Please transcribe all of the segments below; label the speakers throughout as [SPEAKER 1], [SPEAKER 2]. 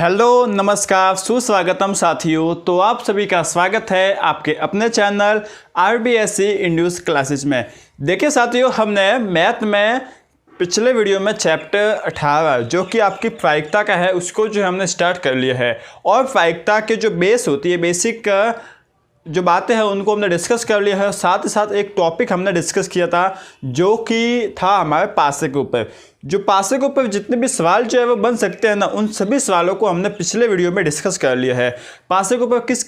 [SPEAKER 1] Hello नमस्कार सुस्वागतम साथियों। तो आप सभी का स्वागत है आपके अपने चैनल RBSC इंड्यूस क्लासेस में। देखिए साथियों, हमने मैथ में पिछले वीडियो में चैप्टर 18 जो कि आपकी प्रायिकता का है उसको जो हमने स्टार्ट कर लिया है। और प्रायिकता के जो बेस होती है, बेसिक जो बातें हैं उनको हमने डिस्कस कर लिया है। साथ ही साथ एक टॉपिक हमने डिस्कस किया था जो कि था हमारे पासे के ऊपर। जो पासे के ऊपर जितने भी सवाल जो है वो बन सकते हैं ना, उन सभी सवालों को हमने पिछले वीडियो में डिस्कस कर लिया है। पासे के ऊपर किस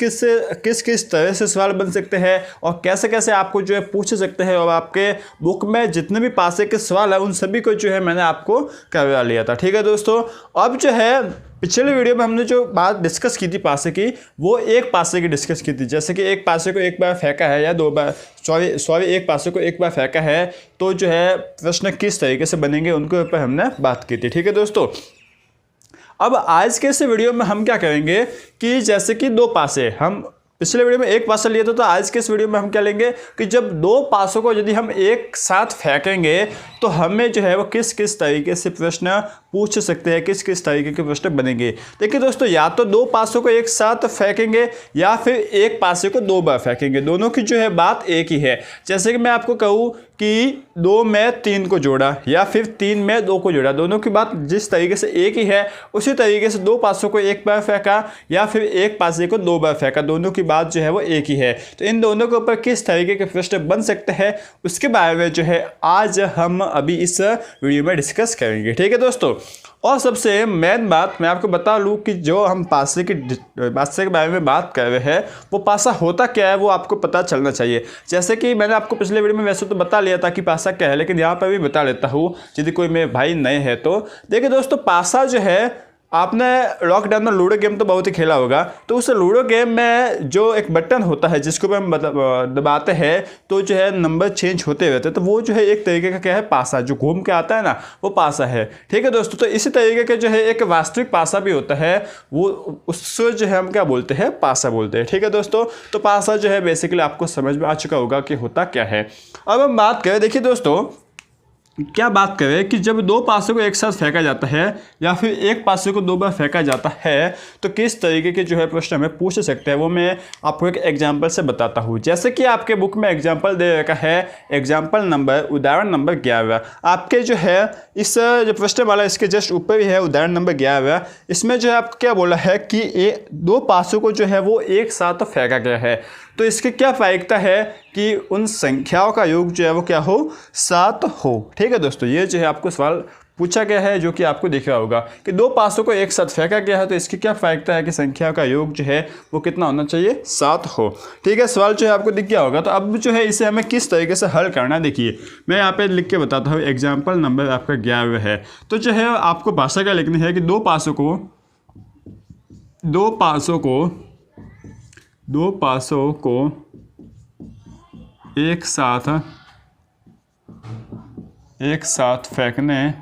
[SPEAKER 1] किस तरह से सवाल बन सकते हैं और कैसे कैसे आपको जो है पूछ सकते हैं। और आपके बुक में जितने भी पासे के सवाल हैं उन सभी को जो है मैंने आपको करवा लिया था। ठीक है दोस्तों, अब जो है पिछले वीडियो में हमने जो बात डिस्कस की थी पासे की, वो एक पासे की डिस्कस की थी। जैसे कि एक पासे को एक बार फेंका है या दो बार, सॉरी एक पासे को एक बार फेंका है तो जो है प्रश्न किस तरीके से बनेंगे उनके ऊपर हमने बात की थी। ठीक है दोस्तों, अब आज के इस वीडियो में हम क्या करेंगे कि जैसे कि दो पासे, हम पिछले वीडियो में एक पासा लिए थे, तो आज के इस वीडियो में हम क्या लेंगे कि जब दो पासों को यदि हम एक साथ फेंकेंगे तो हमें जो है वो किस किस तरीके से प्रश्न पूछ सकते हैं, किस किस तरीके के प्रश्न बनेंगे। देखिए दोस्तों, या तो दो पासों को एक साथ फेंकेंगे या फिर एक पासे को दो बार फेंकेंगे। दोनों की जो है बात एक ही है। जैसे कि मैं आपको कहूँ कि 2 में 3 को जोड़ा या फिर 3 में 2 को जोड़ा, दोनों की बात जिस तरीके से एक ही है उसी तरीके से दो पासों को एक बार फेंका या फिर एक पासे को दो बार फेंका, दोनों की बात जो है वो एक ही है। तो इन दोनों के ऊपर किस तरीके के प्रश्न बन सकते हैं उसके बारे में जो है आज हम अभी इस वीडियो में डिस्कस करेंगे। ठीक है दोस्तों, और सबसे मेन बात मैं आपको बता लूँ कि जो हम पासे के बारे में बात कर रहे हैं वो पासा होता क्या है वो आपको पता चलना चाहिए। जैसे कि मैंने आपको पिछले वीडियो में वैसे तो बता लिया था कि पासा क्या है, लेकिन यहाँ पर भी बता लेता हूँ यदि कोई मेरे भाई नए हैं तो। देखिए दोस्तों, पासा जो है, आपने लॉकडाउन में लूडो गेम तो बहुत ही खेला होगा। तो उस लूडो गेम में जो एक बटन होता है जिसको हम दबाते हैं तो जो है नंबर चेंज होते रहते हैं, तो वो जो है एक तरीके का क्या है, पासा जो घूम के आता है ना, वो पासा है। ठीक है दोस्तों, तो इसी तरीके का जो है एक वास्तविक पासा भी होता है, वो उससे जो है हम क्या बोलते हैं, पासा बोलते हैं। ठीक है दोस्तों, तो पासा जो है बेसिकली आपको समझ में आ चुका होगा कि होता क्या है। अब हम बात करें, देखिए दोस्तों क्या बात करें कि जब दो पासों को एक साथ फेंका जाता है या फिर एक पासे को दो बार फेंका जाता है तो किस तरीके के जो है प्रश्न हमें पूछ सकते हैं, वो मैं आपको एक एग्जांपल से बताता हूँ। जैसे कि आपके बुक में एग्जांपल दे रखा है, एग्जांपल नंबर उदाहरण नंबर 11। आपके जो है इस जो प्रश्न वाला इसके जस्ट ऊपर ही है उदाहरण नंबर 11। इसमें जो है आपको क्या बोला है कि दो पासों को जो है वो एक साथ फेंका गया है, तो इसकी क्या प्रायिकता है कि उन संख्याओं का योग जो है वो क्या हो, 7 हो। ठीक है दोस्तों, ये जो है आपको सवाल पूछा गया है जो कि आपको दिख रहा होगा कि दो पासों को एक साथ फेंका गया है, तो इसकी क्या प्रायिकता है कि संख्याओं का योग जो है वो कितना होना चाहिए, 7 हो। ठीक है, सवाल जो है आपको दिख गया होगा। तो अब जो है इसे हमें किस तरीके से हल करना है, देखिए मैं यहाँ पे लिख के बताता हूँ। एग्जाम्पल नंबर आपका 11 है। तो जो है आपको भाषा क्या लिखनी है कि दो पासों को एक साथ फेंकने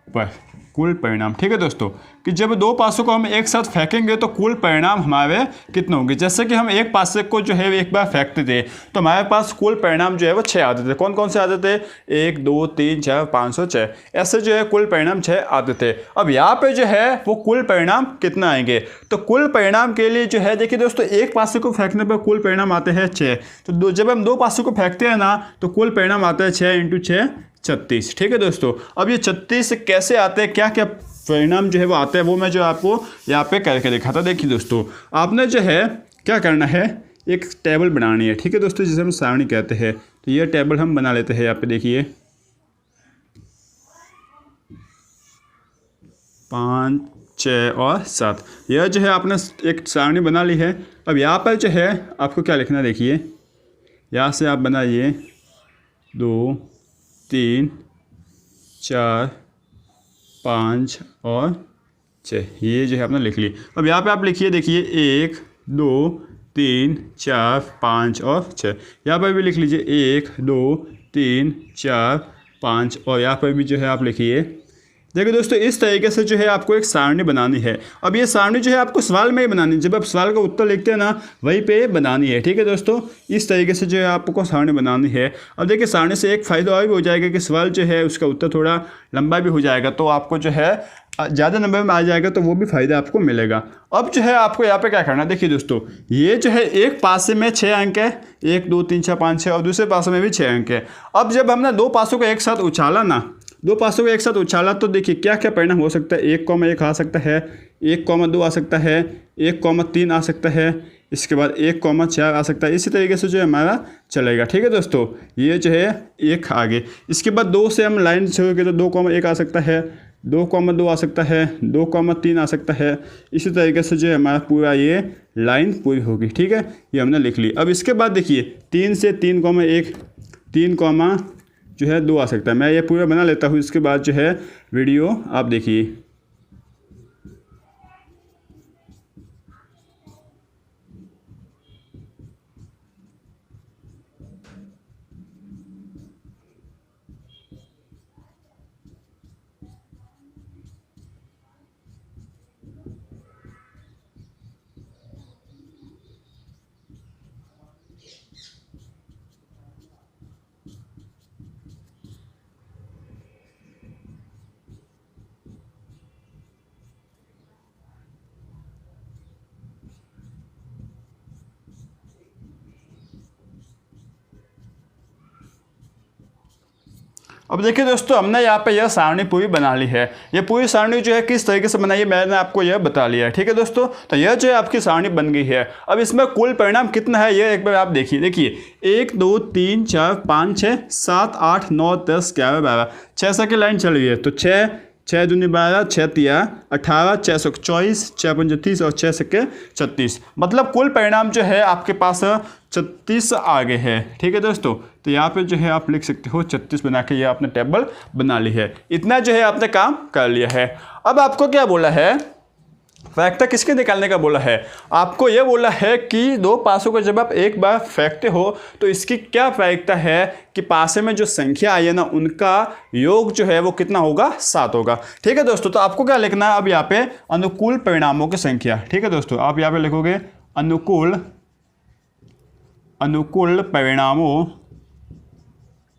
[SPEAKER 1] पर कुल परिणाम। ठीक है दोस्तों, कि जब दो पासों को हम एक साथ फेंकेंगे तो कुल परिणाम हमारे कितने होंगे। जैसे कि हम एक पासे को जो है एक बार फेंकते थे तो हमारे पास कुल परिणाम जो है वो 6 आते थे। कौन कौन से आते थे, 1 2 3 4 5 और 6, ऐसे जो है कुल परिणाम 6 आते थे। अब यहाँ पे जो है वो कुल परिणाम कितना आएंगे, तो कुल परिणाम के लिए जो है देखिए दोस्तों, एक पासे को फेंकने पर कुल परिणाम आते हैं 6। तो जब हम दो पासों को फेंकते हैं ना तो कुल परिणाम आता है 6 × 6 36। ठीक है दोस्तों, अब ये 36 कैसे आते हैं, क्या क्या परिणाम जो है वो आते हैं, वो मैं जो आपको यहाँ पे करके दिखाता। देखिए दोस्तों, आपने जो है क्या करना है, एक टेबल बनानी है। ठीक है दोस्तों, जिसे हम सारणी कहते हैं। तो ये टेबल हम बना लेते हैं। यहाँ पे देखिए 5 6 और 7, यह जो है आपने एक सारणी बना ली है। अब यहाँ पर जो है आपको क्या लिखना है, देखिए यहाँ से आप बनाइए 2 3 4 5 और 6, ये जो है आपने लिख ली। अब यहाँ पे आप लिखिए, देखिए 1 2 3 4 5 और 6। यहाँ पर भी लिख लीजिए 1 2 3 4 5, और यहाँ पर भी जो है आप लिखिए देखिए दोस्तों, इस तरीके से जो है आपको एक सारणी बनानी है। अब ये सारणी जो है आपको सवाल में ही बनानी है, जब आप सवाल का उत्तर लिखते हैं ना वहीं पे बनानी है। ठीक है दोस्तों, इस तरीके से जो है आपको सारणी बनानी है। अब देखिए सारणी से एक फ़ायदा और भी हो जाएगा कि सवाल जो है उसका उत्तर थोड़ा लंबा भी हो जाएगा, तो आपको जो है ज़्यादा नंबर में आ जाएगा, तो वो भी फ़ायदा आपको मिलेगा। अब जो है आपको यहाँ पे क्या करना है, देखिए दोस्तों, ये जो है एक पासे में 6 अंक है, 1 2 3 4 5 6, और दूसरे पासे में भी 6 अंक है। अब जब हमने दो पासों को एक साथ उछाला ना, दो पासों को एक साथ उछाला, तो देखिए क्या क्या परिणाम हो सकता है। 1,1 आ सकता है, 1,2 आ सकता है, 1,3 आ सकता है, इसके बाद 1,4 आ सकता है। इसी तरीके से जो है हमारा चलेगा। ठीक है दोस्तों, ये जो है 1 आगे, इसके बाद 2 से हम लाइन शुरू की तो 2,1 आ सकता है, 2,2 आ सकता है, 2,3 आ सकता है। इसी तरीके से जो है हमारा पूरा ये लाइन पूरी होगी। ठीक है, ये हमने लिख ली। अब इसके बाद देखिए 3 से 3,1, 3, जो है 2 आ सकता है। मैं ये पूरा बना लेता हूँ, इसके बाद जो है वीडियो आप देखिए। अब देखिए दोस्तों, हमने यहाँ पे यह सारणी पूरी बना ली है। ये पूरी सारणी जो है किस तरीके से बनाई है मैंने आपको यह बता लिया है। ठीक है दोस्तों, तो यह जो है आपकी सारणी बन गई है। अब इसमें कुल परिणाम कितना है ये एक बार आप देखिए। देखिए 1 2 3 4 5 6 7 8 9 10 11 12, 6 से की लाइन चल रही है, तो 6 दूनी 12, 6 तिया 18, 6 सौ 24, 6 पंजे 30 और 6 सके 36। मतलब कुल परिणाम जो है आपके पास 36 आगे है। ठीक है दोस्तों, तो यहाँ पे जो है आप लिख सकते हो 36 बना के ये आपने टेबल बना ली है। इतना जो है आपने काम कर लिया है। अब आपको क्या बोला है, फैक्टर किसके निकालने का बोला है। आपको यह बोला है कि दो पासों को जब आप एक बार फेंकते हो तो इसकी क्या प्रायिकता है कि पासे में जो संख्या आई है ना उनका योग जो है वो कितना होगा, 7 होगा। ठीक है दोस्तों, तो आपको क्या लिखना है अब यहाँ पे, अनुकूल परिणामों की संख्या। ठीक है दोस्तों, आप यहाँ पे लिखोगे अनुकूल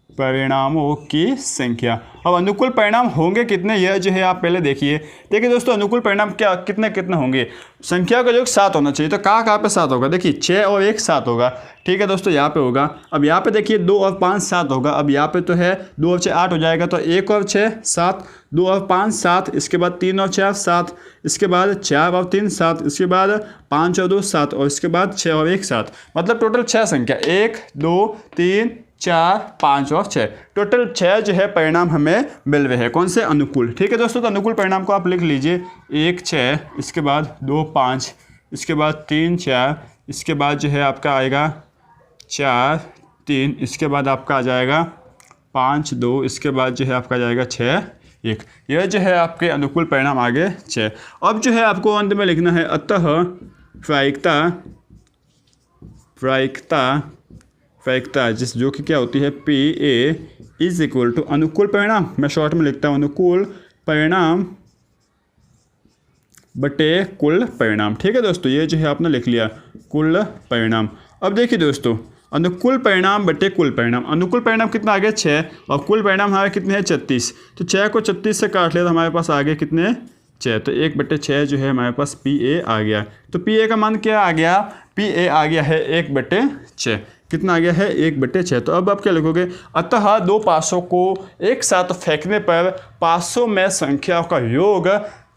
[SPEAKER 1] परिणामों की संख्या। अब अनुकूल परिणाम होंगे कितने, यह जो है आप पहले देखिए। देखिए दोस्तों, अनुकूल परिणाम क्या कितने होंगे, संख्या का योग 7 होना चाहिए। तो कहाँ पे 7 होगा, देखिए 6 और 1 7 होगा। ठीक है दोस्तों, यहाँ पे होगा। अब यहाँ पे देखिए 2 और 5 7 होगा। अब यहाँ पे तो है 2 और 6 8 हो जाएगा, तो 1 और 6 7, 2 और 5 7, इसके बाद 3 और 4 7, इसके बाद 4 और 3 7, इसके बाद 5 और 2 7, और इसके बाद 6 और 1 7। मतलब टोटल 6 संख्या, 1 2 3 4 5 और 6, टोटल 6 जो है परिणाम हमें मिल रहे हैं। कौन से, अनुकूल। ठीक है दोस्तों, तो अनुकूल परिणाम को आप लिख लीजिए। 1 6, इसके बाद 2 5, इसके बाद 3 4, इसके बाद जो है आपका आएगा 4 3, इसके बाद आपका आ जाएगा 5 2, इसके बाद जो है आपका आ जाएगा 6 1। यह जो है आपके अनुकूल परिणाम आगे 6। अब जो है आपको अंत में लिखना है, अतः प्रायिकता जिस जो कि क्या होती है, PA इज इक्वल टू अनुकूल परिणाम। मैं शॉर्ट में लिखता हूँ, अनुकूल परिणाम बटे कुल परिणाम। ठीक है दोस्तों, ये जो है आपने लिख लिया कुल परिणाम। अब देखिए दोस्तों, अनुकूल परिणाम बटे कुल परिणाम। अनुकूल परिणाम कितना आ गया, 6, और कुल परिणाम हमारे कितने हैं, 36। तो 6 को 36 से काट लिया तो हमारे पास आगे कितने, 6। तो 1/6 जो है हमारे पास PA आ गया। तो PA का मान क्या आ गया, PA आ गया है 1/6। कितना आ गया है, 1/6। तो अब आप क्या लिखोगे, अतः दो पासों को एक साथ फेंकने पर पासों में संख्याओं का योग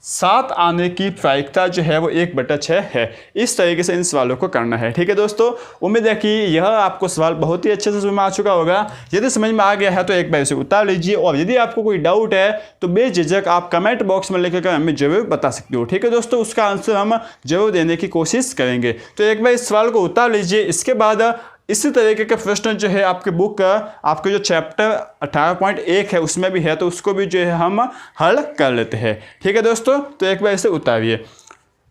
[SPEAKER 1] 7 आने की प्रायिकता जो है वो 1/6 है। इस तरीके से इन सवालों को करना है। ठीक है दोस्तों, उम्मीद है कि यह आपको सवाल बहुत ही अच्छे से समझ में आ चुका होगा। यदि समझ में आ गया है तो एक बार इसे उतार लीजिए, और यदि आपको कोई डाउट है तो बेझिझक आप कमेंट बॉक्स में लिखकर हमें जरूर बता सकते हो। ठीक है दोस्तों, उसका आंसर हम जरूर देने की कोशिश करेंगे। तो एक बार इस सवाल को उतार लीजिए। इसके बाद इसी तरीके के प्रश्न जो है आपके बुक का आपके जो चैप्टर 18.1 है उसमें भी है, तो उसको भी जो है हम हल कर लेते हैं। ठीक है दोस्तों, तो एक बार इसे उतारिए।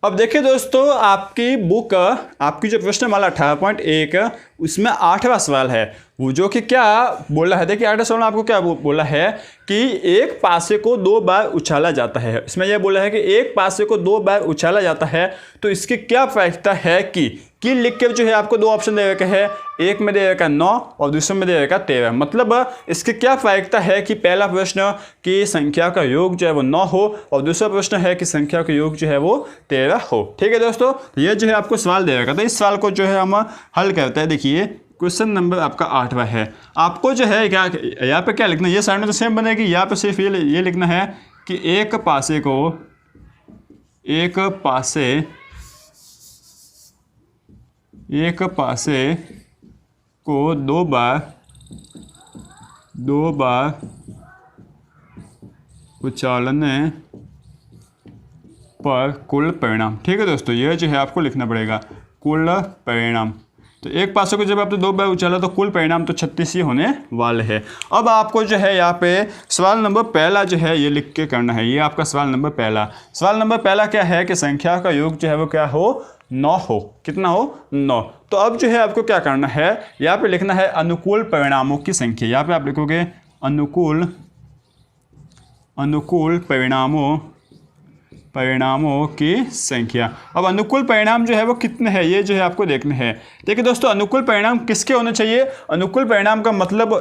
[SPEAKER 1] अब देखिए दोस्तों, आपकी बुक, आपकी जो प्रश्नमाला 18.1 उसमें 8वां सवाल है, वो जो कि क्या बोला है, देखिए 8वां सवाल में आपको क्या बोला है कि एक पासे को 2 बार उछाला जाता है। इसमें यह बोला है कि एक पासे को 2 बार उछाला जाता है, तो इसकी क्या प्रायिकता है कि लिख के जो है आपको 2 ऑप्शन दे रखा है, एक में दे रखा 9 और दूसरे में दे रखा 13। मतलब इसकी क्या प्रायिकता है कि पहला प्रश्न की संख्या का योग जो है वो 9 हो और दूसरा प्रश्न है कि संख्या का योग जो है वो 13 हो। ठीक है दोस्तों, ये जो है आपको सवाल दे रखा था, इस सवाल को जो है हम हल करते हैं। देखिए क्वेश्चन नंबर आपका 8वां है। आपको जो है क्या यहाँ पे क्या लिखना है, ये साइड में तो सेम बनेगी, यहाँ पे सिर्फ ये लिखना है कि एक पासे को 2 बार उछालने पर कुल परिणाम। ठीक है दोस्तों, यह जो है आपको लिखना पड़ेगा कुल परिणाम। तो एक पासे को जब आपने 2 बार उछाला तो कुल परिणाम तो 36 ही होने वाले हैं। अब आपको जो है यहाँ पे सवाल नंबर पहला जो है ये लिख के करना है, ये आपका सवाल नंबर पहला। सवाल नंबर पहला क्या है कि संख्या का योग जो है वो क्या हो, 9 हो। कितना हो, 9। तो अब जो है आपको क्या करना है, यहाँ पे लिखना है अनुकूल परिणामों की संख्या। यहाँ पे आप लिखोगे अनुकूल परिणामों की संख्या। अब अनुकूल परिणाम जो है वो कितने हैं, ये जो है आपको देखने हैं। देखिए दोस्तों, अनुकूल परिणाम किसके होने चाहिए, अनुकूल परिणाम का मतलब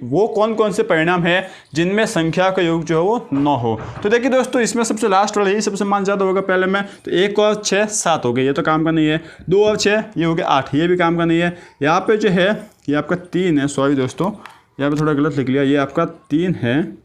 [SPEAKER 1] वो कौन कौन से परिणाम हैं जिनमें संख्या का योग जो है वो 9 हो। तो देखिए दोस्तों, इसमें सबसे लास्ट वाला यही सबसे मान ज़्यादा होगा पहले में, तो 1 और 6 7 हो गए, ये तो काम का नहीं है। 2 और 6 ये हो गया 8, ये भी काम का नहीं है। यहाँ पे जो है ये आपका 3 है, सॉरी दोस्तों यहाँ पे थोड़ा गलत लिख लिया, ये आपका 3 है।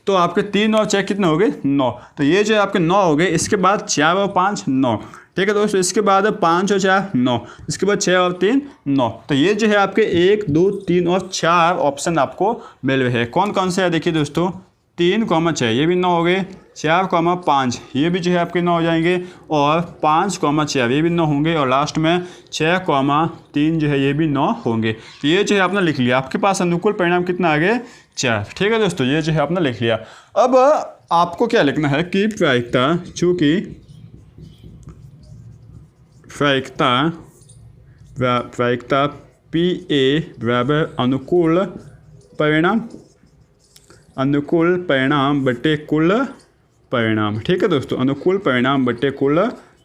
[SPEAKER 1] तो आपके 3 और 6 कितने हो गए, 9। तो ये जो है आपके 9 हो गए। इसके बाद 4 और 5 9। ठीक है दोस्तों, इसके बाद 5 और 4 9, इसके बाद 6 और 3 9। तो ये जो है आपके 1 2 3 और 4 ऑप्शन आपको मिल रहे हैं। कौन कौन से है देखिए दोस्तों, 3, 6 ये भी 9 हो गए, 4, 5 ये भी जो है आपके 9 हो जाएंगे, और 5, 4 ये भी 9 होंगे, और लास्ट में 6, 3 जो है ये भी 9 होंगे। तो ये जो है आपने लिख लिया, आपके पास अनुकूल परिणाम कितना आ गए, 4। ठीक है दोस्तों, ये जो है आपने लिख लिया। अब आपको क्या लिखना है कि प्रायिकता, चूँकि प्रायिकता PA बराबर अनुकूल परिणाम बटे कुल परिणाम। ठीक है दोस्तों, अनुकूल परिणाम बटे कुल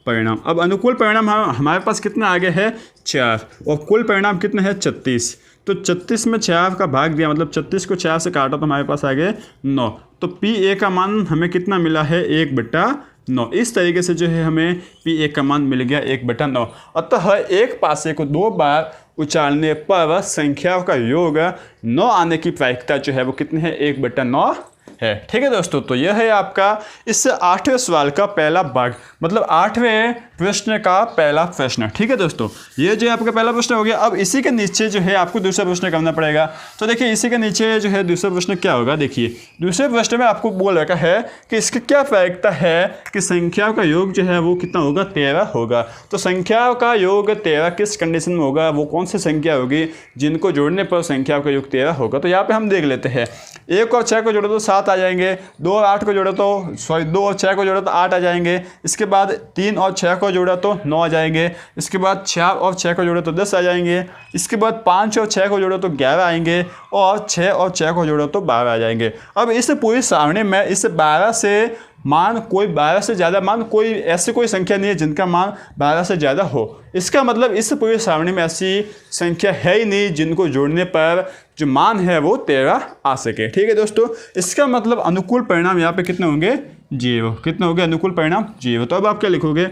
[SPEAKER 1] परिणाम। अब अनुकूल परिणाम हमारे पास कितना आ गया है, 4, और कुल परिणाम कितने हैं, 36। तो 36 में 4 का भाग दिया, मतलब 36 को 4 से काटा तो हमारे पास आ गए 9। तो PA का मान हमें कितना मिला है, 1/9। इस तरीके से जो है हमें PA का मान मिल गया 1/9। अतः एक पासे को 2 बार उछालने पर संख्या का योग 9 आने की प्रायिकता जो है वो कितनी है, 1/9 है। ठीक है दोस्तों, तो यह है आपका इस 8वें सवाल का पहला भाग, मतलब 8वें प्रश्न का पहला प्रश्न। ठीक है दोस्तों, ये जो है आपका पहला प्रश्न हो गया। अब इसी के नीचे जो है आपको दूसरा प्रश्न करना पड़ेगा। तो देखिए इसी के नीचे जो है दूसरा प्रश्न क्या होगा, देखिए दूसरे प्रश्न में आपको बोल रखा है कि इसकी क्या प्रायिकता है कि संख्या का योग जो है वो कितना होगा, 13 होगा। तो संख्या का योग 13 किस कंडीशन में होगा, वो कौन सी संख्या होगी जिनको जोड़ने पर संख्या का योग 13 होगा। तो यहाँ पे हम देख लेते हैं, 1 और 6 को जोड़ो तो 7 आ जाएंगे, 2 और 8 को जोड़ो तो 2 और 6 को जोड़ो तो 8 आ जाएंगे, इसके बाद 3 और 6 को जोड़ा तो 9 आ जाएंगे, इसके बाद 4 और 6 को जोड़ो तो 10 आ जाएंगे, इसके बाद 5 और 6 को जोड़ो तो 11 आएंगे, और 6 और 6 को जोड़ो तो 12 आ जाएंगे। अब इस पूरी सारणी में इस 12 से मान कोई 12 से ज़्यादा मान कोई ऐसी कोई संख्या नहीं है जिनका मान 12 से ज़्यादा हो। इसका मतलब इस पूरी सारणी में ऐसी संख्या है ही नहीं जिनको जोड़ने पर जो मान है वो 13 आ सके। ठीक है दोस्तों, इसका मतलब अनुकूल परिणाम यहाँ पे कितने होंगे, 0। कितने होंगे अनुकूल परिणाम, 0। तो अब आप क्या लिखोगे,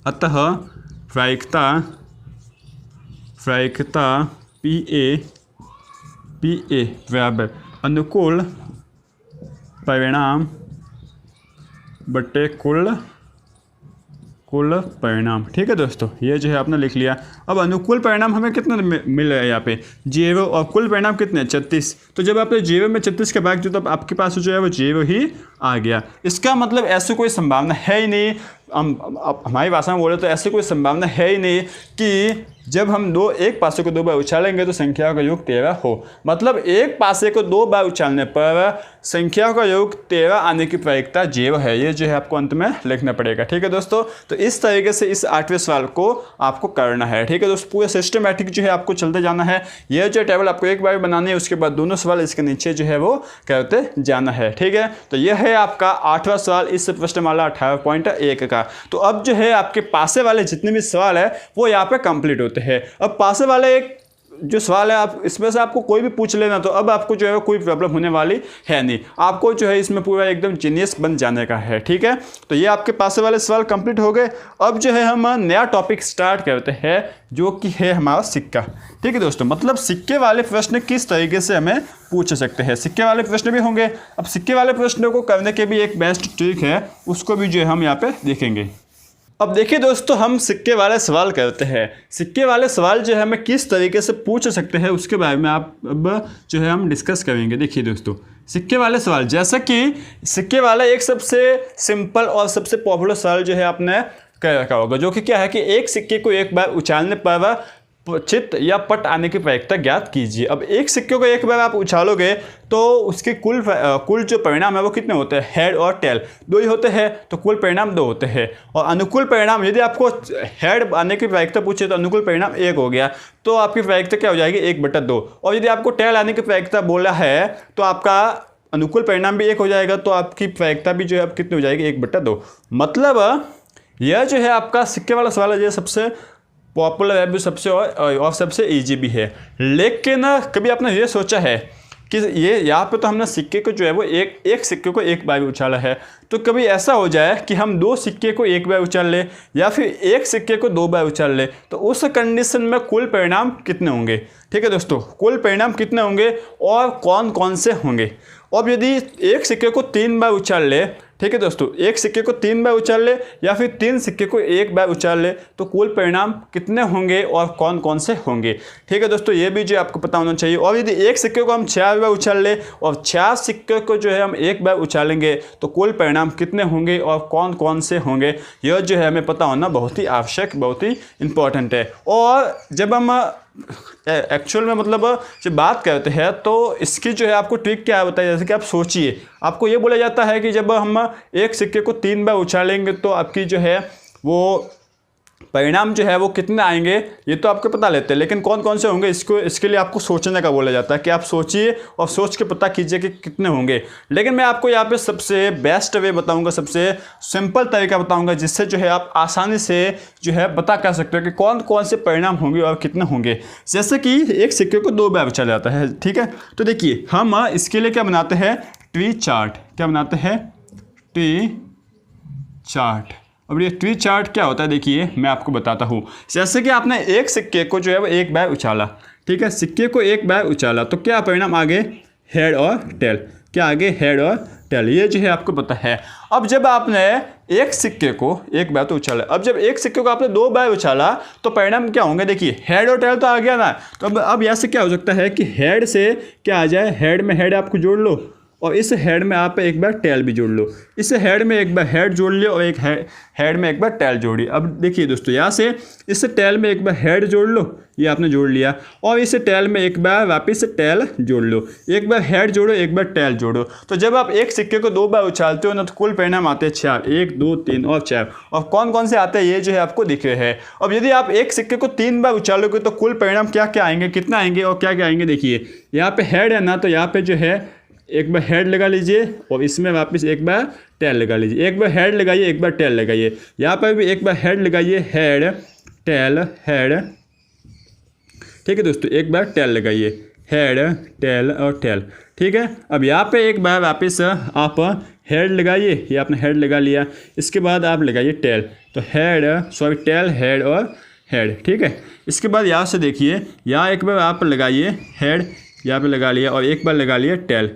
[SPEAKER 1] अतः प्रायिकता PA बराबर अनुकूल परिणाम बटे कुल परिणाम। ठीक है दोस्तों, ये जो है आपने लिख लिया। अब अनुकूल परिणाम हमें कितना मिल रहा है यहाँ पे, 0, और कुल परिणाम कितने, 36। तो जब आपने 0 में 36 का भाग दिया तो आपके पास जो है वो 0 ही आ गया। इसका मतलब ऐसी कोई संभावना है ही नहीं हमारी भाषा में बोले तो ऐसी कोई संभावना है ही नहीं कि जब हम एक पासे को 2 बार उछालेंगे तो संख्या का योग 13 हो। मतलब एक पासे को 2 बार उछालने पर संख्या का योग 13 आने की प्रायिकता 0 है। ये जो है आपको अंत में लिखना पड़ेगा। ठीक है दोस्तों, तो इस तरीके से इस 8वें सवाल को आपको करना है। ठीक है दोस्तों, पूरा सिस्टमैटिक जो है आपको चलते जाना है। ये जो टेबल आपको एक बार बनानी है, उसके बाद दोनों सवाल इसके नीचे जो है वो करते जाना है। ठीक है, तो यह है आपका 8वां सवाल इस प्रश्नमाला 18.1 का। तो अब जो है आपके पासे वाले जितने भी सवाल है वो यहाँ पे कंप्लीट होते हैं। अब पासे वाले एक जो सवाल है, आप इसमें से आपको कोई भी पूछ लेना तो अब आपको जो है कोई प्रॉब्लम होने वाली है नहीं। आपको जो है इसमें पूरा एकदम जीनियस बन जाने का है। ठीक है, तो ये आपके पासे वाले सवाल कंप्लीट हो गए। अब जो है हम नया टॉपिक स्टार्ट करते हैं जो कि है हमारा सिक्का। ठीक है दोस्तों, मतलब सिक्के वाले प्रश्न किस तरीके से हमें पूछ सकते हैं, सिक्के वाले प्रश्न भी होंगे। अब सिक्के वाले प्रश्नों को करने के भी एक बेस्ट ट्रिक है, उसको भी जो है हम यहाँ पे देखेंगे। अब देखिए दोस्तों, हम सिक्के वाले सवाल करते हैं। सिक्के वाले सवाल जो है हमें किस तरीके से पूछ सकते हैं उसके बारे में आप अब जो है हम डिस्कस करेंगे। देखिए दोस्तों, सिक्के वाले सवाल, जैसा कि सिक्के वाला एक सबसे सिंपल और सबसे पॉपुलर सवाल जो है आपने कर रखा होगा, जो कि क्या है कि एक सिक्के को एक बार उछालने पर चित्त या पट आने की प्रायिकता ज्ञात कीजिए। अब एक सिक्के को एक बार आप उछालोगे तो उसके कुल जो परिणाम है वो कितने होते हैं, हेड और टेल 2 ही होते हैं, तो कुल परिणाम 2 होते हैं। और अनुकूल परिणाम, यदि आपको हेड आने की प्रायिकता पूछे तो अनुकूल परिणाम 1 हो गया, तो आपकी प्रायिकता क्या हो जाएगी 1/2। और यदि आपको टेल आने की प्रायिकता बोला है तो आपका अनुकूल परिणाम भी 1 हो जाएगा, तो आपकी प्रायिकता भी जो है अब कितनी हो जाएगी 1/2। मतलब यह जो है आपका सिक्के वाला सवाल है, यह सबसे पॉपुलर है भी सबसे और सबसे इजी भी है। लेकिन कभी आपने ये सोचा है कि ये यहाँ पे तो हमने सिक्के को जो है वो एक सिक्के को एक बार उछाला है, तो कभी ऐसा हो जाए कि हम 2 सिक्के को एक बार उछाल ले या फिर एक सिक्के को 2 बार उछाल ले, तो उस कंडीशन में कुल परिणाम कितने होंगे। ठीक है दोस्तों, कुल परिणाम कितने होंगे और कौन कौन से होंगे। अब यदि एक सिक्के को 3 बार उछाल ले, ठीक है दोस्तों, एक सिक्के को 3 बार उछाल ले या फिर 3 सिक्के को एक बार उछाल ले, तो कुल परिणाम कितने होंगे और कौन कौन से होंगे। ठीक है दोस्तों, ये भी जो आपको पता होना चाहिए। और यदि एक सिक्के को हम 4 बार उछाल ले और 4 सिक्के को जो है हम एक बार उछालेंगे, तो कुल परिणाम कितने होंगे और कौन कौन से होंगे, यह जो है हमें पता होना बहुत ही आवश्यक, बहुत ही इंपॉर्टेंट है। और जब हम एक्चुअल में मतलब जब बात करते हैं तो इसकी जो है आपको ट्रिक क्या है बताइए। जैसे कि आप सोचिए, आपको ये बोला जाता है कि जब हम एक सिक्के को 3 बार उछालेंगे तो आपकी जो है वो परिणाम जो है वो कितने आएंगे, ये तो आपको पता लेते हैं, लेकिन कौन कौन से होंगे इसके लिए आपको सोचने का बोला जाता है कि आप सोचिए और सोच के पता कीजिए कि कितने होंगे। लेकिन मैं आपको यहाँ पे सबसे बेस्ट वे बताऊंगा, सबसे सिंपल तरीका बताऊंगा, जिससे जो है आप आसानी से जो है पता कर सकते हो कि कौन कौन से परिणाम होंगे और कितने होंगे। जैसे कि एक सिक्के को 2 बार उछाला जाता है। ठीक है, तो देखिए हम इसके लिए क्या बनाते हैं, ट्री चार्ट। क्या बनाते हैं, ट्री चार्ट। अब ये ट्री चार्ट क्या होता है, देखिए मैं आपको बताता हूँ। जैसे कि आपने एक सिक्के को जो है वो एक बार उछाला, ठीक है, सिक्के को एक बार उछाला, तो क्या परिणाम आगे, हेड और टेल। क्या आगे, हेड और टेल, ये जो है आपको पता है। अब जब आपने एक सिक्के को एक बार तो उछाला, अब जब एक सिक्के को आपने 2 बार उछाला तो परिणाम क्या होंगे, देखिए हेड और टेल तो आ गया ना। तो अब यहाँ से क्या हो सकता है कि हेड से क्या आ जाए, हेड में हेड आपको जोड़ लो और इस हेड में आप एक बार टेल भी जोड़ लो, इस हेड में एक बार हेड जोड़ लियो और एक हेड में एक बार टेल जोड़िए। अब देखिए दोस्तों, यहाँ से इस टेल में एक बार हेड जोड़ लो, ये आपने जोड़ लिया, और इस टेल में एक बार वापस से टेल जोड़ लो, एक बार हेड जोड़ो एक बार टेल जोड़ो। तो जब आप एक सिक्के को 2 बार उछालते हो ना, तो कुल परिणाम आते हैं 4, 1 2 3 और 4। और कौन कौन से आते हैं ये जो है आपको दिख रहे हैं। अब यदि आप एक सिक्के को 3 बार उछालोगे तो कुल परिणाम क्या क्या आएंगे, कितना आएंगे और क्या क्या आएंगे। देखिए यहाँ पे हेड है ना, तो यहाँ पे जो है एक बार हेड लगा लीजिए और इसमें वापस एक बार टेल लगा लीजिए, एक बार हेड लगाइए एक बार टेल लगाइए, यहाँ पर भी एक बार हेड लगाइए, हेड टेल हेड। ठीक है दोस्तों, एक बार टेल लगाइए, हेड टेल और टेल। ठीक है, अब यहाँ पे एक बार वापस आप हेड लगाइए, ये आपने हेड लगा लिया, इसके बाद आप लगाइए टेल, तो टेल हेड और हेड। ठीक है, इसके बाद यहाँ से देखिए, यहाँ एक बार आप लगाइए हेड, यहाँ पे लगा लिया, और एक बार लगा लिया टेल,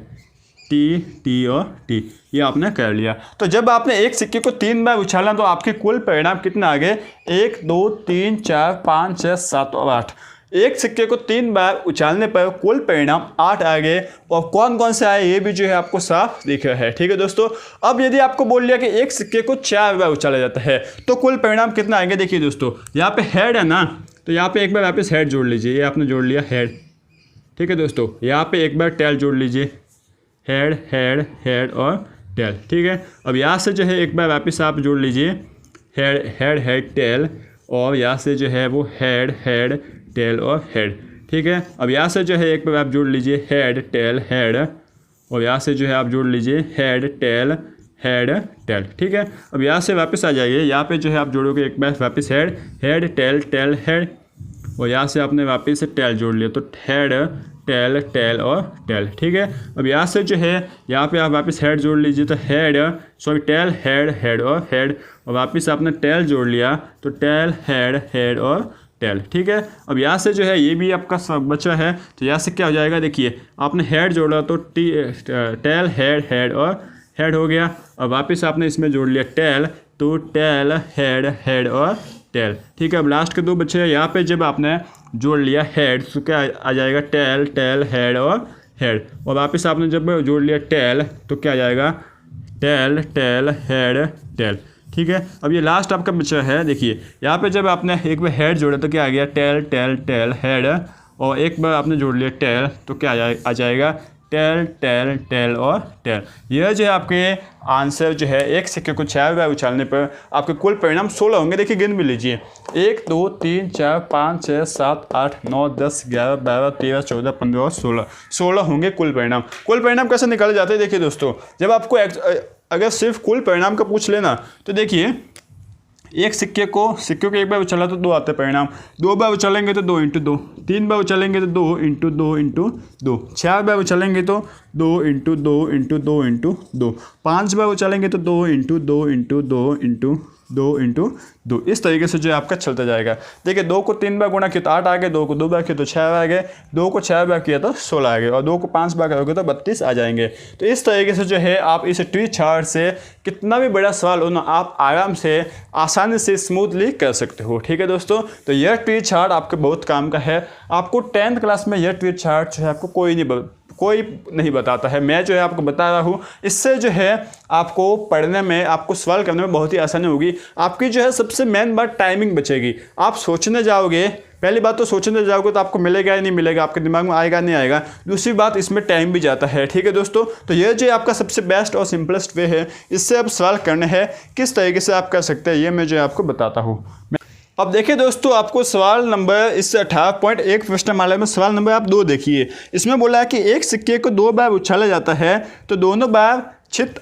[SPEAKER 1] टी और टी, ये आपने कर लिया। तो जब आपने एक सिक्के को 3 बार उछाला तो आपके कुल परिणाम कितने आ गए, 1 2 3 4 5 6 7 और 8। एक सिक्के को 3 बार उछालने पर कुल परिणाम 8 आ गए और कौन कौन से आए ये भी जो है आपको साफ दिख रहा है। ठीक है दोस्तों, अब यदि आपको बोल लिया कि एक सिक्के को 4 बार उछाला जाता है तो कुल परिणाम कितना आएंगे। देखिए दोस्तों, यहाँ पे हेड है ना, तो यहाँ पे एक बार वापस हेड जोड़ लीजिए, ये आपने जोड़ लिया हेड। ठीक है दोस्तों, यहाँ पे एक बार टेल जोड़ लीजिए, हेड हेड हेड और टेल। ठीक है, अब यहाँ से जो है एक बार वापस आप जोड़ लीजिए हेड हेड हेड टेल, और यहाँ से जो है वो हेड हेड टेल और हेड। ठीक है, अब यहाँ से जो है एक बार आप जोड़ लीजिए हेड टेल हेड, और यहाँ से जो है आप जोड़ लीजिए हेड टेल हेड टेल। ठीक है, अब यहाँ से वापस आ जाइए, यहाँ पे जो है आप जोड़ोगे एक बार वापस head head tail tail head, और यहाँ से आपने वापस से टेल जोड़ लिया तो हेड टेल टेल और टेल। ठीक है, अब यहाँ से जो है यहाँ पे आप वापस हेड जोड़ लीजिए तो head sorry tail head head और हेड, और वापस आपने टेल जोड़ लिया तो टेल हेड हेड और टेल। ठीक है, अब यहाँ से जो है ये भी आपका सब बचा है, तो यहाँ से क्या हो जाएगा, देखिए आपने हेड जोड़ा तो टेल हेड हेड और हेड हो गया, और वापस आपने इसमें जोड़ लिया टेल तो टेल हेड हेड और टेल। ठीक है, अब लास्ट के 2 बचे हैं, यहाँ पे जब आपने जोड़ लिया हेड तो क्या आ जाएगा टेल टेल हेड और हेड, और वापस आपने जब जोड़ लिया टेल तो क्या आ जाएगा टेल टेल हेड टेल। ठीक है, अब ये लास्ट आपका बचा है, देखिए यहाँ पे जब आपने एक बार हेड जोड़ा तो क्या आ गया टेल टेल टेल हेड, और एक बार आपने जोड़ लिया टेल तो क्या आ जाएगा टेल टेल टेल और टेल। यह जो है आपके आंसर जो है एक सिक्के को 4 बार उछालने पर आपके कुल परिणाम 16 होंगे। देखिए गिन भी लीजिए, 1 2 3 4 5 6 7 8 9 10 11 12 13 14 15 और 16 होंगे कुल परिणाम। कुल परिणाम कैसे निकाले जाते हैं, देखिए दोस्तों, जब आपको अगर सिर्फ कुल परिणाम का पूछ लेना तो देखिए एक सिक्के को एक बार उछाला तो 2 आते परिणाम, 2 बार उछालेंगे तो 2 इंटू 2, 3 बार उछालेंगे तो 2 इंटू 2 इंटू 2, 4 बार उछालेंगे तो 2 इंटू 2 इंटू 2 इंटू 2, 5 बार उछालेंगे तो 2 इंटू 2 इंटू 2 इंटू 2 इंटू 2। इस तरीके से जो है आपका चलता जाएगा। देखिए 2 को 3 बार गुणा किया तो 8 आ गए, 2 को 2 बार किया तो 6 आ गए, 2 को 4 बार किया तो 16 आ गए, और 2 को 5 बार करोगे तो 32 आ जाएंगे। तो इस तरीके से जो है आप इस ट्री चार्ट से कितना भी बड़ा सवाल हो ना आप आराम से आसानी से स्मूथली कर सकते हो। ठीक है दोस्तों, तो यह ट्री चार्ट आपके बहुत काम का है। आपको 10th क्लास में यह ट्री चार्ट जो है आपको कोई नहीं बताता है, मैं जो है आपको बता रहा हूँ। इससे जो है आपको पढ़ने में, आपको सवाल करने में बहुत ही आसानी होगी। आपकी जो है सबसे मेन बात टाइमिंग बचेगी। आप सोचने जाओगे, पहली बात तो सोचने जाओगे तो आपको मिलेगा या नहीं मिलेगा, आपके दिमाग में आएगा नहीं आएगा। दूसरी बात इसमें टाइम भी जाता है। ठीक है दोस्तों, तो यह जो आपका सबसे बेस्ट और सिंपलेस्ट वे है, इससे आप सवाल करने हैं किस तरीके से आप कर सकते हैं ये मैं जो है आपको बताता हूँ। अब देखिए दोस्तों, आपको सवाल नंबर इस 18.1 प्रश्नमाला में सवाल नंबर आप 2 देखिए। इसमें बोला है कि एक सिक्के को 2 बार उछाला जाता है तो दोनों बार छित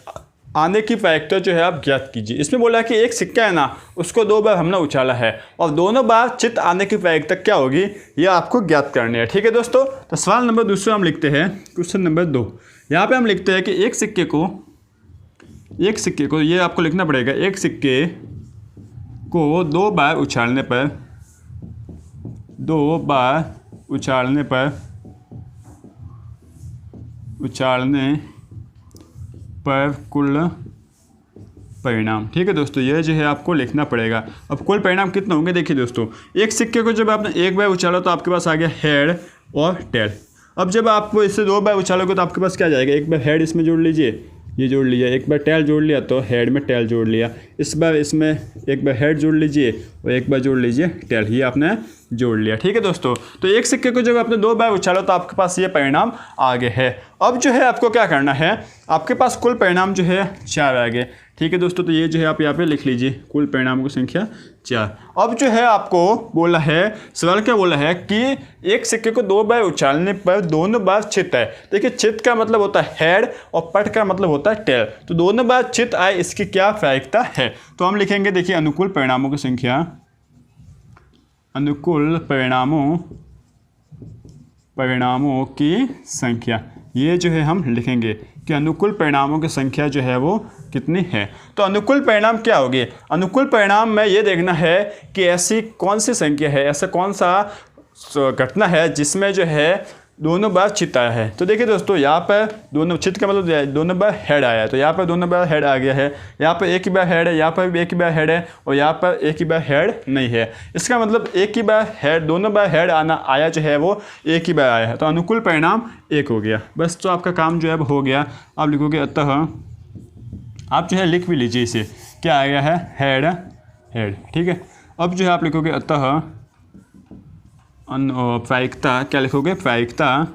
[SPEAKER 1] आने की प्रायिकता जो है आप ज्ञात कीजिए। इसमें बोला है कि एक सिक्का है ना, उसको 2 बार हमने उछाला है और दोनों बार चित आने की प्रायिकता क्या होगी यह आपको ज्ञात करनी है। ठीक है दोस्तों, तो सवाल नंबर दूसरा हम लिखते हैं, क्वेश्चन नंबर 2। यहाँ पे हम लिखते हैं कि एक सिक्के को ये आपको लिखना पड़ेगा, एक सिक्के को 2 बार उछालने पर कुल परिणाम। ठीक है दोस्तों, यह जो है आपको लिखना पड़ेगा। अब कुल परिणाम कितने होंगे, देखिए दोस्तों, एक सिक्के को जब आपने 1 बार उछाला तो आपके पास आ गया हेड और टेल। अब जब आप इसे 2 बार उछालोगे तो आपके पास क्या जाएगा, एक बार हेड इसमें जोड़ लीजिए, ये जोड़ लिया, एक बार टेल जोड़ लिया तो हेड में टेल जोड़ लिया, इस बार इसमें एक बार हेड जोड़ लीजिए और एक बार जोड़ लीजिए टेल, ये आपने जोड़ लिया। ठीक है दोस्तों, तो एक सिक्के को जब आपने 2 बार उछाला तो आपके पास ये परिणाम आ गए है। अब जो है आपको क्या करना है, आपके पास कुल परिणाम जो है 4 आ गए। ठीक है दोस्तों, तो ये जो है आप यहाँ पे लिख लीजिए, कुल परिणामों की संख्या 4। अब जो है आपको बोला है, सवाल क्या बोला है कि एक सिक्के को 2 बार उछालने पर दोनों बार चित आए। देखिए चित का मतलब होता है हेड और पट का मतलब होता है टेल, तो दोनों बार चित आए इसकी क्या प्रायिकता है। तो हम लिखेंगे, देखिए अनुकूल परिणामों की संख्या, अनुकूल परिणामों की संख्या, ये जो है हम लिखेंगे कि अनुकूल परिणामों की संख्या जो है वो कितनी है। तो अनुकूल परिणाम क्या होगी, अनुकूल परिणाम में ये देखना है कि ऐसी कौन सी संख्या है, ऐसा कौन सा घटना है जिसमें जो है दोनों बार चित आया है। तो देखिए दोस्तों, यहाँ पर दोनों चित का मतलब दोनों बार हेड आया है, तो यहाँ पर दोनों बार हेड आ गया है, यहाँ पर एक ही बार हेड है, यहाँ पर भी एक ही बार हेड है, और यहाँ पर एक ही बार हेड नहीं है। इसका मतलब एक ही बार हेड, दोनों बार हेड आया जो है वो एक ही बार आया है, तो अनुकूल परिणाम 1 हो गया। बस तो आपका काम जो है वो हो गया। आप लिखोगे अतः, आप जो है लिख भी लीजिए इसे, क्या आ गया है, हेड हेड, ठीक है। अब जो है आप लिखोगे अतः प्रायिकता, क्या लिखोगे, प्रायिकता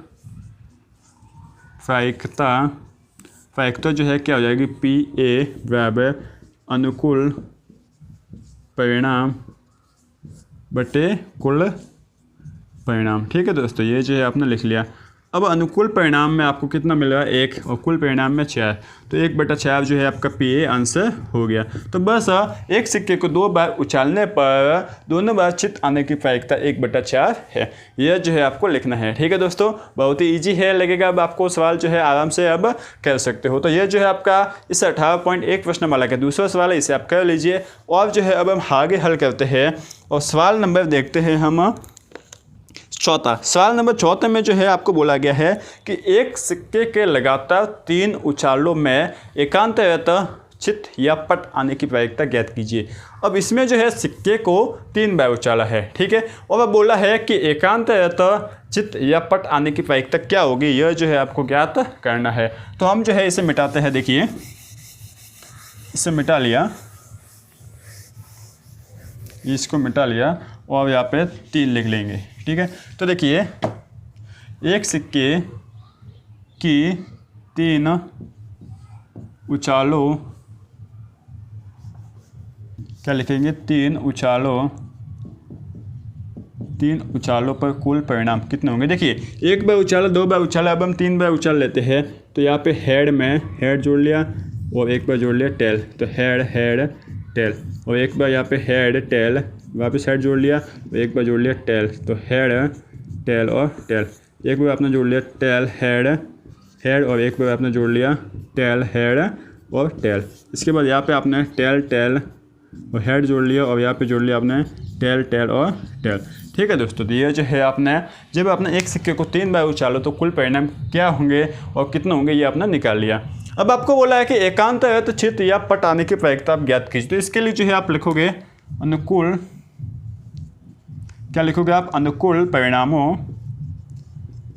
[SPEAKER 1] जो है क्या हो जाएगी, PA बराबर अनुकूल परिणाम बटे कुल परिणाम, ठीक है दोस्तों। ये जो है आपने लिख लिया। अब अनुकूल परिणाम में आपको कितना मिल रहा है, 1, और कुल परिणाम में 4, तो 1/4 जो है आपका PA आंसर हो गया। तो बस एक सिक्के को 2 बार उछालने पर दोनों बार चित आने की प्रायिकता 1/4 है। यह जो है आपको लिखना है, ठीक है दोस्तों। बहुत ही ईजी है, लगेगा। अब आपको सवाल जो है आराम से अब कर सकते हो। तो यह जो है आपका इस 18.1 प्रश्नमाला का दूसरा सवाल है, इसे आप कर लीजिए। और जो है अब हम आगे हल करते हैं और सवाल नंबर देखते हैं हम चौथा। सवाल नंबर 4 में जो है आपको बोला गया है कि एक सिक्के के लगातार 3 उछालों में एकांतरतः चित या पट आने की प्रायिकता ज्ञात कीजिए। अब इसमें जो है सिक्के को 3 बार उछाला है, ठीक है, और वह बोला है कि एकांतरतः चित या पट आने की प्रायिकता क्या होगी, यह जो है आपको ज्ञात करना है। तो हम जो है इसे मिटाते हैं। देखिए, इसे मिटा लिया, इसको मिटा लिया, और यहाँ पे 3 लिख लेंगे, ठीक है। तो देखिए, एक सिक्के की 3 उछालों, क्या लिखेंगे, 3 उछालों पर कुल परिणाम कितने होंगे। देखिए, 1 बार उछाला, 2 बार उछाला, अब हम 3 बार उछाल लेते हैं। तो यहाँ पे हेड में हेड जोड़ लिया, और 1 बार जोड़ लिया टेल, तो हेड हेड टेल, और 1 बार यहाँ पे हेड टेल, वापस हेड जोड़ लिया, और 1 बार जोड़ लिया टेल, तो हेड टेल और टेल। 1 बार आपने जोड़ लिया टेल हेड हेड, और 1 बार आपने जोड़ लिया टेल हेड और टेल। इसके बाद यहाँ पे आपने टेल टेल और हेड जोड़ लिया, और यहाँ पे जोड़ लिया आपने टेल टेल और टेल, ठीक है दोस्तों। तो ये जो है आपने, जब आपने एक सिक्के को 3 बार उछालो तो कुल परिणाम क्या होंगे और कितने होंगे, ये आपने निकाल लिया। अब आपको बोला है कि एकांतरतः चित या पट आने की प्रायिकता आप ज्ञात कीजिए। तो इसके लिए जो है आप लिखोगे अनुकूल, क्या लिखोगे आप, अनुकूल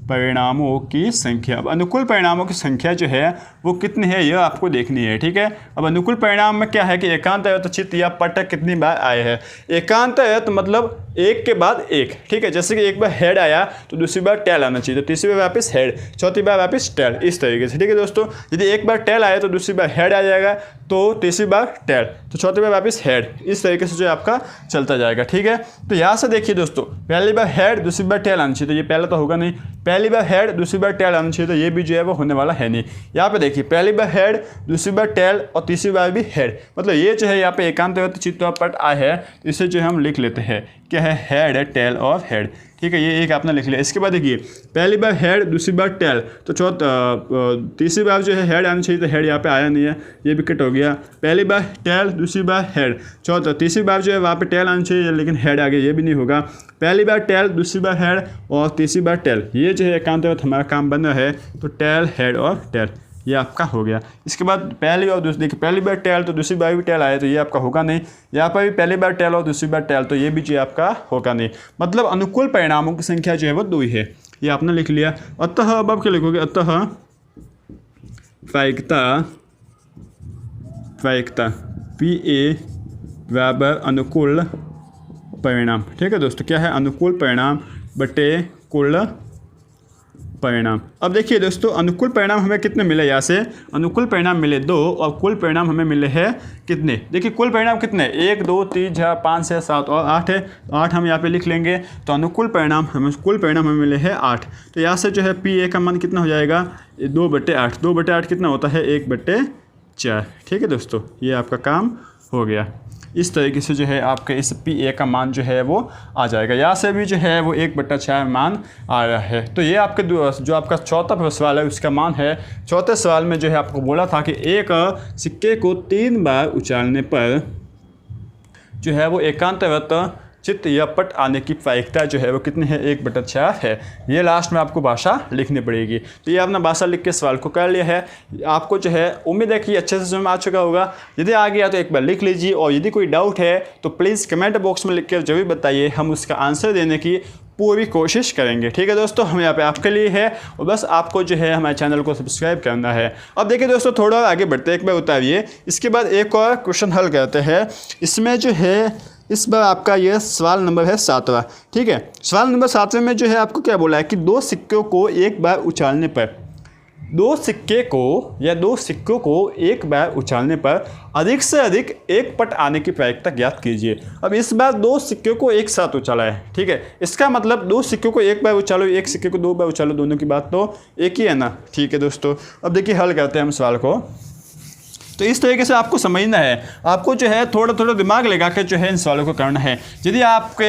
[SPEAKER 1] परिणामों की संख्या। अब अनुकूल परिणामों की संख्या जो है वो कितनी है, यह आपको देखनी है, ठीक है। अब अनुकूल परिणाम में क्या है कि एकांतरतः चित या पट कितनी बार आए हैं। एकांतरतः मतलब एक के बाद एक, ठीक है। जैसे कि एक बार हेड आया तो दूसरी बार टेल आना चाहिए, तो तीसरी बार वापस हेड, चौथी बार वापस टेल, इस तरीके से, ठीक है दोस्तों। यदि एक बार टेल आया तो दूसरी बार हेड आ जाएगा, तो तीसरी बार टेल, तो चौथी बार वापस हेड, इस तरीके से जो आपका चलता जाएगा, ठीक है। तो यहाँ से देखिए दोस्तों, पहली बार हेड, दूसरी बार टेल आना चाहिए, तो ये पहले तो होगा नहीं। पहली बार हेड, दूसरी बार टेल आना चाहिए, तो ये भी जो है वो होने वाला है नहीं। यहाँ पे देखिए, पहली बार हेड, दूसरी बार टेल और तीसरी बार भी हेड, मतलब ये जो है यहाँ पे एकांतरतः चित या पट आए है, तो इसे जो हम लिख लेते हैं, क्या है, हेड टेल और हेड, ठीक है। ये एक आपने लिख लिया। इसके बाद देखिए, पहली बार हेड, दूसरी बार टेल, तो तीसरी बार जो है हेड आना चाहिए, तो हेड यहाँ पे आया नहीं है, ये भी कट हो गया। पहली बार टेल, दूसरी बार हेड, तीसरी बार जो है वहाँ पे टेल आना चाहिए, लेकिन हेड आ गया, ये भी नहीं होगा। पहली बार टेल, दूसरी बार हेड और तीसरी बार टेल, ये जो है एकांतरतः हमारा काम बन रहा है, तो टेल हेड और टेल, ये आपका हो गया। इसके बाद पहली और दूसरी, देखिए पहली बार टेल तो दूसरी बार भी टेल आया, तो ये आपका होगा नहीं। यहाँ पर भी पहली बार टेल और दूसरी बार टेल, तो ये भी जो आपका होगा नहीं। मतलब अनुकूल परिणामों की संख्या जो है वो 2 ही है, ये आपने लिख लिया। अतः अब आप क्या लिखोगे, अतः प्रायिकता PA बराबर अनुकूल परिणाम, ठीक है दोस्तों। क्या है, अनुकूल परिणाम बटे कुल परिणाम। अब देखिए दोस्तों, अनुकूल परिणाम हमें कितने मिले, यहाँ से अनुकूल परिणाम मिले 2, और कुल परिणाम हमें मिले हैं कितने। देखिए कुल परिणाम कितने, 1 2 3 4 5 6 7 और 8 है, तो 8 हम यहाँ पे लिख लेंगे। तो अनुकूल परिणाम हमें, कुल परिणाम हमें मिले हैं 8। तो यहाँ से जो है PA का मान कितना हो जाएगा, 2/8। 2/8 कितना होता है, 1/4, ठीक है दोस्तों। ये आपका काम हो गया। इस तरीके से जो है आपके इस PA का मान जो है वो आ जाएगा। यहाँ से भी जो है वो 1/6 मान आ रहा है। तो ये आपके जो आपका चौथा सवाल है उसका मान है। चौथे सवाल में जो है आपको बोला था कि एक सिक्के को 3 बार उछालने पर जो है वो एकांतरतः चित्त या पट आने की प्रायिकता जो है वो कितनी है, 1/4 है। ये लास्ट में आपको भाषा लिखनी पड़ेगी। तो ये आपने भाषा लिख के सवाल को कर लिया है। आपको जो है उम्मीद है कि अच्छे से समझ में आ चुका होगा। यदि आ गया तो एक बार लिख लीजिए, और यदि कोई डाउट है तो प्लीज़ कमेंट बॉक्स में लिख कर जरूर बताइए, हम उसका आंसर देने की पूरी कोशिश करेंगे। ठीक है दोस्तों, हम यहाँ पे आपके लिए है, और बस आपको जो है हमारे चैनल को सब्सक्राइब करना है। अब देखिए दोस्तों, थोड़ा आगे बढ़ते हैं, एक बार उतारिए। इसके बाद एक और क्वेश्चन हल करते हैं। इसमें जो है इस बार आपका यह सवाल नंबर है 7वां। ठीक है, सवाल नंबर 7वें में जो है आपको क्या बोला है कि दो सिक्कों को एक बार उछालने पर, दो सिक्कों को एक बार उछालने पर अधिक से अधिक एक पट आने की प्रायिकता ज्ञात कीजिए। अब इस बार दो सिक्कों को एक साथ उछाला है। ठीक है, इसका मतलब दो सिक्कों को एक बार उछालो, एक सिक्के को 2 बार उछालो, दोनों की बात तो एक ही है ना। ठीक है दोस्तों, अब देखिए हल करते हैं हम सवाल को। तो इस तरीके से आपको समझना है, आपको जो है थोड़ा थोड़ा दिमाग लगा के जो है इन सवालों को करना है। यदि आपके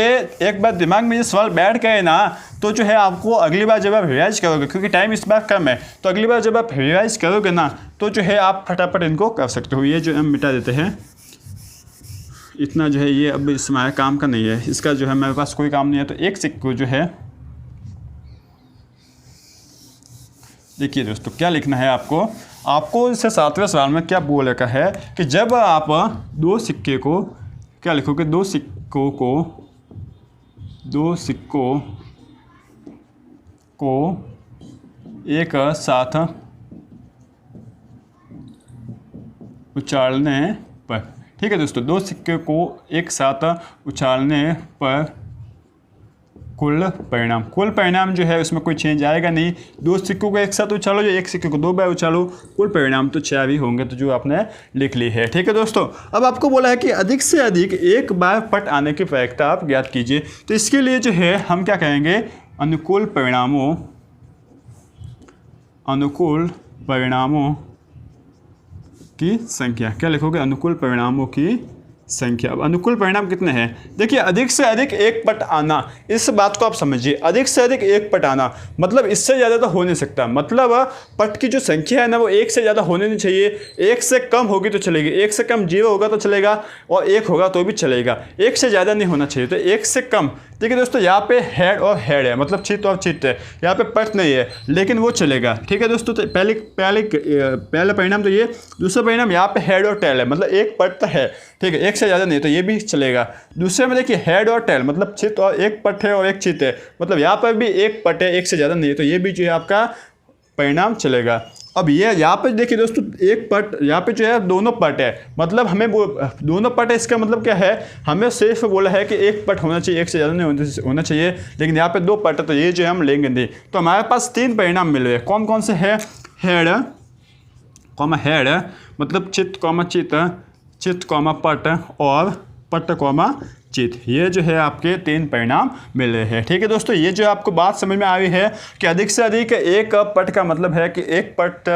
[SPEAKER 1] एक बार दिमाग में ये सवाल बैठ गए ना, तो जो है आपको अगली बार जब आप रिवाइज करोगे, क्योंकि टाइम इस बार कम है, तो अगली बार जब आप रिवाइज करोगे ना, तो जो है आप फटाफट इनको कर सकते हो। ये जो हम मिटा देते हैं, इतना जो है ये अब इस हमारे काम का नहीं है, इसका जो है मेरे पास कोई काम नहीं है। तो एक सिक्को जो है, देखिए दोस्तों क्या लिखना है आपको इससे 7वें सवाल में क्या बोल रखा है कि जब आप दो सिक्के को, क्या लिखोगे, दो सिक्कों को एक साथ उछालने पर। ठीक है दोस्तों, दो सिक्के को एक साथ उछालने पर कुल परिणाम जो है उसमें कोई चेंज आएगा नहीं। दो सिक्कों को एक साथ उछालो, जो एक सिक्के को 2 बार उछालो, कुल परिणाम तो 4 ही होंगे, तो जो आपने लिख ली है। ठीक है दोस्तों, अब आपको बोला है कि अधिक से अधिक एक बार पट आने की प्रायिकता आप ज्ञात कीजिए। तो इसके लिए जो है हम क्या कहेंगे, अनुकूल परिणामों की संख्या। क्या लिखोगे, अनुकूल परिणामों की संख्या। अब अनुकूल परिणाम कितने हैं, देखिए अधिक से अधिक एक पट आना, इस बात को आप समझिए। अधिक से अधिक एक पट आना मतलब इससे ज़्यादा तो हो नहीं सकता, मतलब पट की जो संख्या है ना वो 1 से ज़्यादा होने नहीं चाहिए। 1 से कम होगी तो चलेगी, 1 से कम 0 होगा तो चलेगा, और 1 होगा तो भी चलेगा, 1 से ज़्यादा नहीं होना चाहिए। तो 1 से कम, देखिए दोस्तों यहाँ पे हेड और हेड है, मतलब चित्त और चित्त है, यहाँ पे पट नहीं है, लेकिन वो चलेगा। ठीक है दोस्तों, तो पहला परिणाम तो ये। दूसरा परिणाम यहाँ पे हेड और टेल है, मतलब एक पट तो है, ठीक है, 1 से ज़्यादा नहीं, तो ये भी चलेगा। दूसरे में देखिए हेड और टेल, मतलब चित्त और एक पट है और एक चित्त है, मतलब यहाँ पर भी एक पट है, 1 से ज़्यादा नहीं है, तो ये भी जो है आपका परिणाम चलेगा। अब ये यहाँ पे देखिए दोस्तों, एक पट यहाँ पे जो है दोनों पट है, मतलब हमें वो दोनों पट है, इसका मतलब क्या है, हमें सिर्फ बोला है कि एक पट होना चाहिए, 1 से ज़्यादा नहीं होना चाहिए, लेकिन यहाँ पे 2 पट है, तो ये जो है हम लेंगे नहीं। तो हमारे पास 3 परिणाम मिल रहे हैं। कौन कौन से है, हेड मतलब चित्त पट, और पट चित्त, ये जो है आपके 3 परिणाम मिल रहे हैं। ठीक है दोस्तों, ये जो आपको बात समझ में आ रही है कि अधिक से अधिक एक पट का मतलब है कि एक पट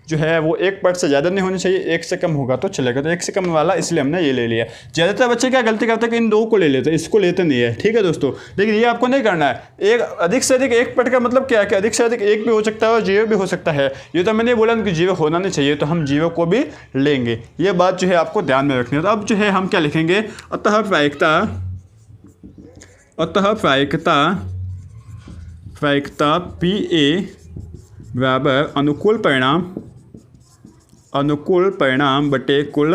[SPEAKER 1] जो है वो एक पट से ज़्यादा नहीं होनी चाहिए, 1 से कम होगा तो चलेगा। तो 1 से कम वाला इसलिए हमने ये ले लिया। ज़्यादातर बच्चे क्या गलती करते हैं कि इन 2 को ले लेते हैं, इसको लेते नहीं है। ठीक है दोस्तों, लेकिन ये आपको नहीं करना है। एक अधिक से अधिक एक पट का मतलब क्या है कि अधिक से अधिक 1 भी हो सकता है और 0 भी हो सकता है। ये तो मैंने बोला कि 0 होना नहीं चाहिए, तो हम 0 को भी लेंगे। ये बात जो है आपको ध्यान में रखनी है। तो अब जो है हम क्या लिखेंगे, अतः प्रायिकता PA बराबर अनुकूल परिणाम बटे कुल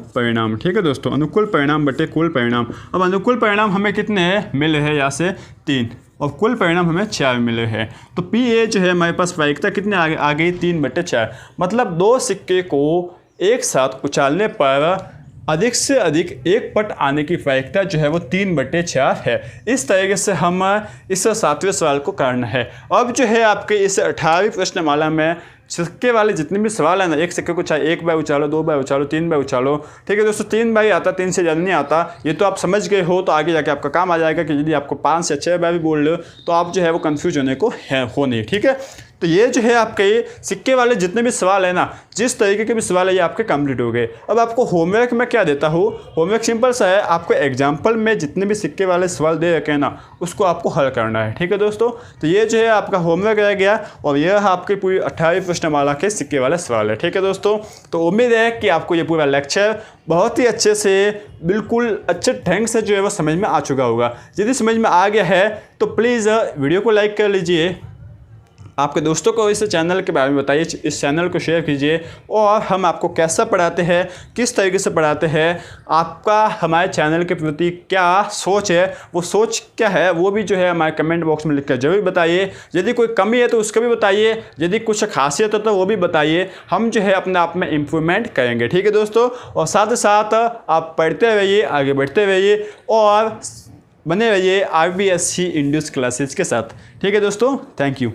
[SPEAKER 1] परिणाम। ठीक है दोस्तों, अनुकूल परिणाम बटे कुल परिणाम। अब अनुकूल परिणाम हमें कितने मिले हैं, यहाँ से 3, और कुल परिणाम हमें 4 मिले हैं। तो PA जो है हमारे पास प्रायिकता कितने आ गई, 3/4, मतलब 2 सिक्के को एक साथ उछालने पर अधिक से अधिक एक पट आने की प्रायिकता जो है वो 3/4 है। इस तरीके से हम इस 7वें सवाल को करना है। अब जो है आपके इस 18वीं प्रश्नमाला में सिक्के वाले जितने भी सवाल है ना, एक सिक्के को चाहे 1 बार उछालो, 2 बार उछालो, 3 बार उछालो। ठीक है दोस्तों, 3 बार ही आता, 3 से ज़्यादा नहीं आता। ये तो आप समझ गए हो, तो आगे जाके आपका काम आ जाएगा कि यदि आपको 5 से 6 बार भी बोल रहे हो तो आप जो है वो कन्फ्यूज होने को हो नहीं। ठीक है, तो ये जो है आपके ये सिक्के वाले जितने भी सवाल है ना, जिस तरीके के भी सवाल है, ये आपके कंप्लीट हो गए। अब आपको होमवर्क में क्या देता हूँ, होमवर्क सिंपल सा है, आपको एग्जाम्पल में जितने भी सिक्के वाले सवाल दे रखे हैं ना, उसको आपको हल करना है। ठीक है दोस्तों, तो ये जो है आपका होमवर्क रह गया, और यह आपकी पूरी 18वीं प्रश्न प्रश्नमाला के सिक्के वाले सवाल है। ठीक है दोस्तों, तो उम्मीद है कि आपको ये पूरा लेक्चर बहुत ही अच्छे से, बिल्कुल अच्छे ढंग से जो है वो समझ में आ चुका होगा। यदि समझ में आ गया है तो प्लीज़ वीडियो को लाइक कर लीजिए, आपके दोस्तों को इस चैनल के बारे में बताइए, इस चैनल को शेयर कीजिए, और हम आपको कैसा पढ़ाते हैं, किस तरीके से पढ़ाते हैं, आपका हमारे चैनल के प्रति क्या सोच है, वो सोच क्या है वो भी जो है हमारे कमेंट बॉक्स में लिखकर जरूर बताइए। यदि कोई कमी है तो उसका भी बताइए, यदि कुछ खासियत है तो वो भी बताइए, हम जो है अपने आप में इम्प्रूवमेंट करेंगे। ठीक है दोस्तों, और साथ ही साथ आप पढ़ते रहिए, आगे बढ़ते रहिए और बने रहिए RBSC इंड्यूस क्लासेस के साथ। ठीक है दोस्तों, थैंक यू।